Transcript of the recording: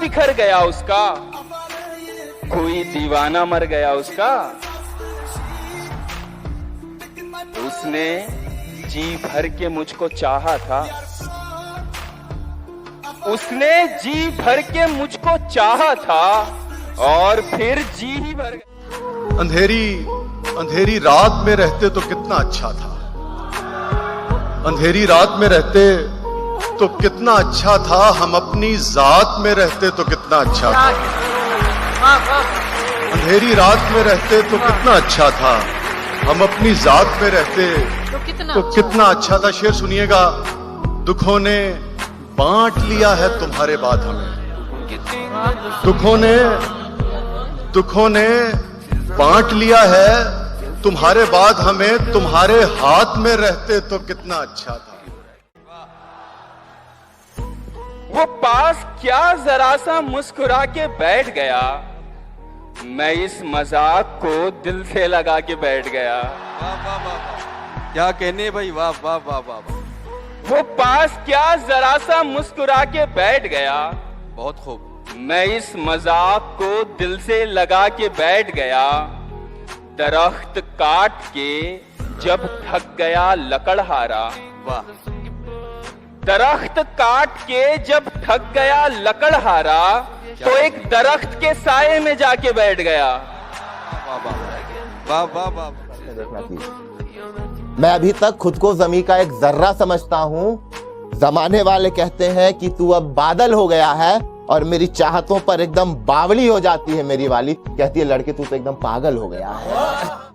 बिखर गया उसका, कोई दीवाना मर गया उसका। उसने जी भर के मुझको चाहा था, उसने जी भर के मुझको चाहा था और फिर जी ही भर गया। अंधेरी अंधेरी रात में रहते तो कितना अच्छा था, अंधेरी रात में रहते तो कितना अच्छा था, हम अपनी जात में रहते तो कितना अच्छा था। अंधेरी रात में रहते तो कितना अच्छा था, हम अपनी जात में रहते तो कितना अच्छा था। शेर सुनिएगा। दुखों ने बांट लिया है तुम्हारे बाद हमें, दुखों ने बांट लिया है तुम्हारे बाद हमें, तुम्हारे हाथ में रहते तो कितना अच्छा था। वो पास क्या जरा सा मुस्कुरा के बैठ गया, मैं इस मजाक को दिल से लगा के बैठ गया। वाह वाह वाह, क्या कहने भाई, वाह वाह वाह वाह। वो पास क्या जरा सा मुस्कुरा के बैठ गया, बहुत खूब। मैं इस मजाक को दिल से लगा के बैठ गया। दरख्त काट के जब थक गया लकड़हारा, वाह। दरख्त काट के जब थक गया लकड़हारा, तो एक दरख्त के साये में जाके बैठ गया। वाह वाह वाह वाह वाह। मैं अभी तक खुद को ज़मीं का एक जर्रा समझता हूँ। जमाने वाले कहते हैं कि तू अब बादल हो गया है, और मेरी चाहतों पर एकदम बावली हो जाती है मेरी वाली, कहती है लड़के तू तो एकदम पागल हो गया है।